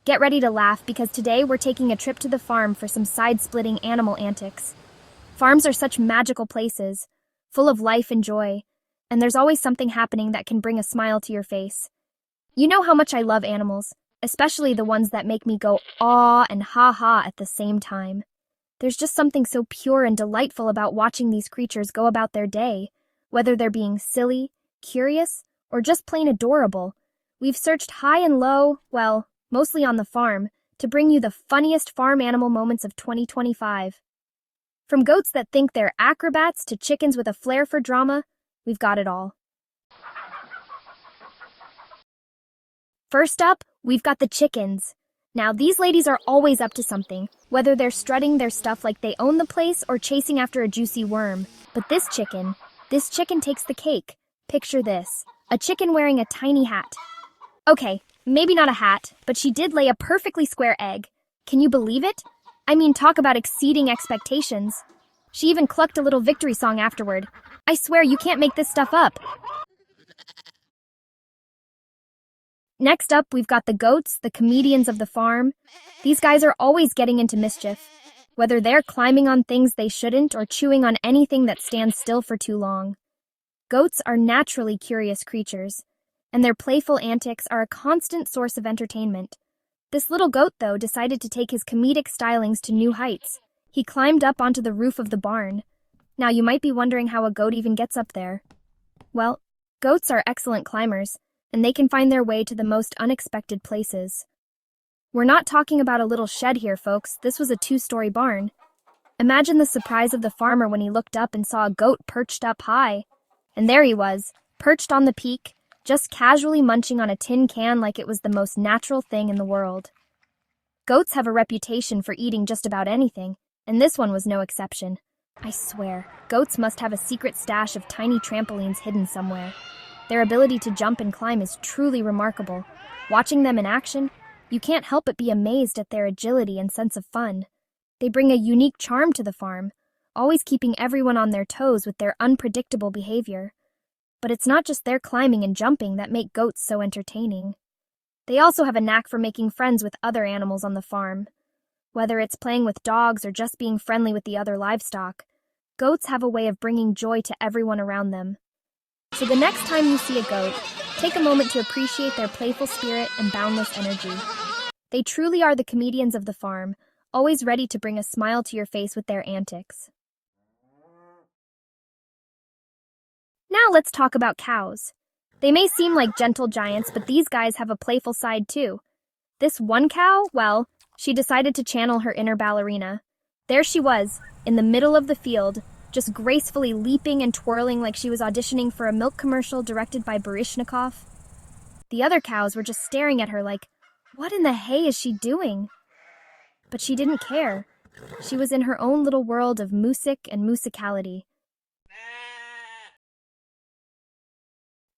Get ready to laugh because today we're taking a trip to the farm for some side-splitting animal antics. Farms are such magical places, full of life and joy, and there's always something happening that can bring a smile to your face. You know how much I love animals, especially the ones that make me go aw and ha-ha at the same time. There's just something so pure and delightful about watching these creatures go about their day, whether they're being silly, curious, or just plain adorable. We've searched high and low, well, mostly on the farm, to bring you the funniest farm animal moments of 2025. From goats that think they're acrobats to chickens with a flair for drama, we've got it all. First up, we've got the chickens. Now, these ladies are always up to something, whether they're strutting their stuff like they own the place or chasing after a juicy worm. But this chicken takes the cake. Picture this, a chicken wearing a tiny hat. Okay, maybe not a hat, but she did lay a perfectly square egg. Can you believe it? I mean, talk about exceeding expectations. She even clucked a little victory song afterward. I swear you can't make this stuff up. Next up, we've got the goats, the comedians of the farm. These guys are always getting into mischief, whether they're climbing on things they shouldn't or chewing on anything that stands still for too long. Goats are naturally curious creatures, and their playful antics are a constant source of entertainment. This little goat, though, decided to take his comedic stylings to new heights. He climbed up onto the roof of the barn. Now, you might be wondering how a goat even gets up there. Well, goats are excellent climbers, and they can find their way to the most unexpected places. We're not talking about a little shed here, folks. This was a 2-story barn. Imagine the surprise of the farmer when he looked up and saw a goat perched up high. And there he was, perched on the peak, just casually munching on a tin can like it was the most natural thing in the world. Goats have a reputation for eating just about anything, and this one was no exception. I swear, goats must have a secret stash of tiny trampolines hidden somewhere. Their ability to jump and climb is truly remarkable. Watching them in action, you can't help but be amazed at their agility and sense of fun. They bring a unique charm to the farm, always keeping everyone on their toes with their unpredictable behavior. But it's not just their climbing and jumping that make goats so entertaining. They also have a knack for making friends with other animals on the farm. Whether it's playing with dogs or just being friendly with the other livestock, goats have a way of bringing joy to everyone around them. So the next time you see a goat, take a moment to appreciate their playful spirit and boundless energy. They truly are the comedians of the farm, always ready to bring a smile to your face with their antics. Now let's talk about cows. They may seem like gentle giants, but these guys have a playful side too. This one cow, well, she decided to channel her inner ballerina. There she was, in the middle of the field, just gracefully leaping and twirling like she was auditioning for a milk commercial directed by Baryshnikov. The other cows were just staring at her like, what in the hay is she doing? But she didn't care. She was in her own little world of music and musicality.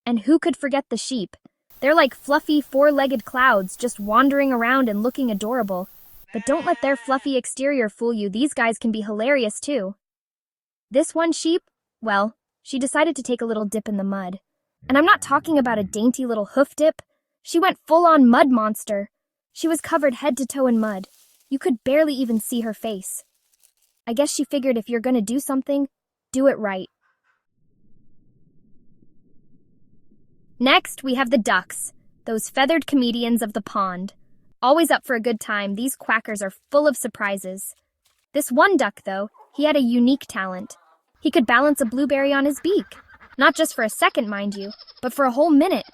And who could forget the sheep? They're like fluffy, 4-legged clouds just wandering around and looking adorable. But don't let their fluffy exterior fool you. These guys can be hilarious too. This one sheep, well, she decided to take a little dip in the mud. And I'm not talking about a dainty little hoof dip. She went full-on mud monster. She was covered head to toe in mud. You could barely even see her face. I guess she figured if you're gonna do something, do it right. Next, we have the ducks, those feathered comedians of the pond. Always up for a good time, these quackers are full of surprises. This one duck, though, he had a unique talent. He could balance a blueberry on his beak. Not just for a second, mind you, but for a whole minute.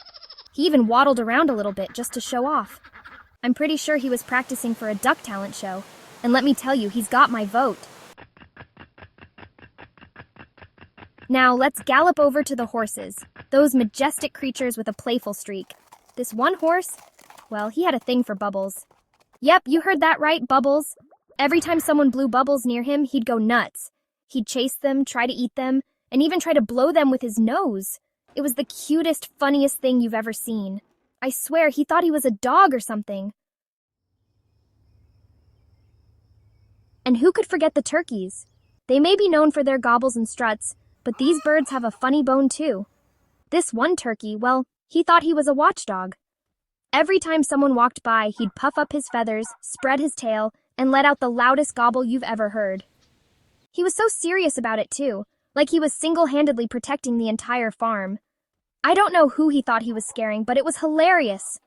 He even waddled around a little bit just to show off. I'm pretty sure he was practicing for a duck talent show. And let me tell you, he's got my vote. Now, let's gallop over to the horses, those majestic creatures with a playful streak. This one horse, well, he had a thing for Bubbles. Yep, you heard that right, Bubbles. Every time someone blew bubbles near him, he'd go nuts. He'd chase them, try to eat them, and even try to blow them with his nose. It was the cutest, funniest thing you've ever seen. I swear, he thought he was a dog or something. And who could forget the turkeys? They may be known for their gobbles and struts, but these birds have a funny bone too. This one turkey, well, he thought he was a watchdog. Every time someone walked by, he'd puff up his feathers, spread his tail, and let out the loudest gobble you've ever heard. He was so serious about it too, like he was single-handedly protecting the entire farm. I don't know who he thought he was scaring, but it was hilarious.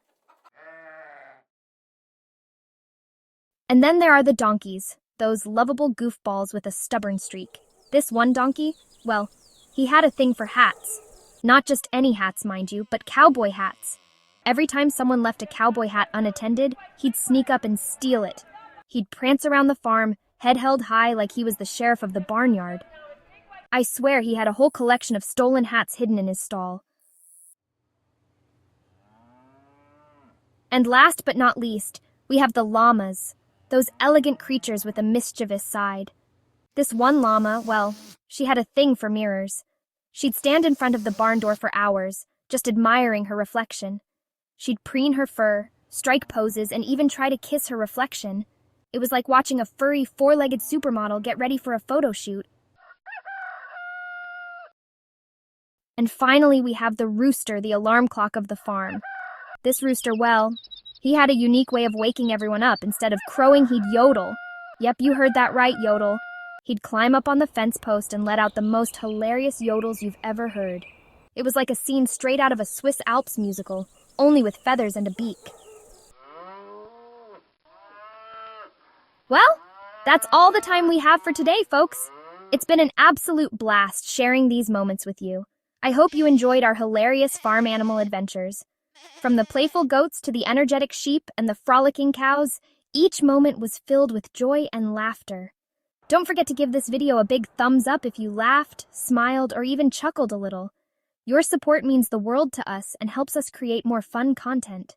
And then there are the donkeys, those lovable goofballs with a stubborn streak. This one donkey, well, he had a thing for hats. Not just any hats, mind you, but cowboy hats. Every time someone left a cowboy hat unattended, he'd sneak up and steal it. He'd prance around the farm, head held high like he was the sheriff of the barnyard. I swear he had a whole collection of stolen hats hidden in his stall. And last but not least, we have the llamas, those elegant creatures with a mischievous side. This one llama, well, she had a thing for mirrors. She'd stand in front of the barn door for hours, just admiring her reflection. She'd preen her fur, strike poses, and even try to kiss her reflection. It was like watching a furry, four-legged supermodel get ready for a photo shoot. And finally, we have the rooster, the alarm clock of the farm. This rooster, well, he had a unique way of waking everyone up. Instead of crowing, he'd yodel. Yep, you heard that right, yodel. He'd climb up on the fence post and let out the most hilarious yodels you've ever heard. It was like a scene straight out of a Swiss Alps musical, only with feathers and a beak. Well, that's all the time we have for today, folks. It's been an absolute blast sharing these moments with you. I hope you enjoyed our hilarious farm animal adventures. From the playful goats to the energetic sheep and the frolicking cows, each moment was filled with joy and laughter. Don't forget to give this video a big thumbs up if you laughed, smiled, or even chuckled a little. Your support means the world to us and helps us create more fun content.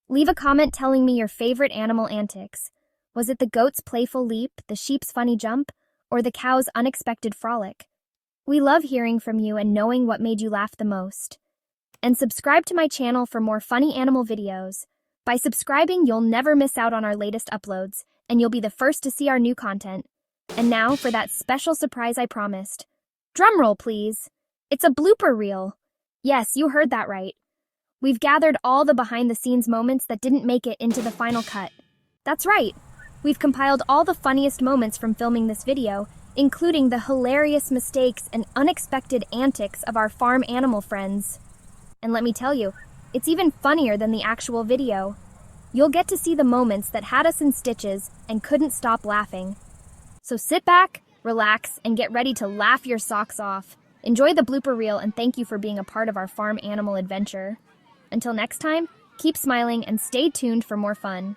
Leave a comment telling me your favorite animal antics. Was it the goat's playful leap, the sheep's funny jump, or the cow's unexpected frolic? We love hearing from you and knowing what made you laugh the most. And subscribe to my channel for more funny animal videos. By subscribing, you'll never miss out on our latest uploads, and you'll be the first to see our new content. And now for that special surprise I promised. Drumroll, please. It's a blooper reel. Yes, you heard that right. We've gathered all the behind-the-scenes moments that didn't make it into the final cut. That's right. We've compiled all the funniest moments from filming this video, including the hilarious mistakes and unexpected antics of our farm animal friends. And let me tell you, it's even funnier than the actual video. You'll get to see the moments that had us in stitches and couldn't stop laughing. So sit back, relax, and get ready to laugh your socks off. Enjoy the blooper reel, and thank you for being a part of our farm animal adventure. Until next time, keep smiling and stay tuned for more fun.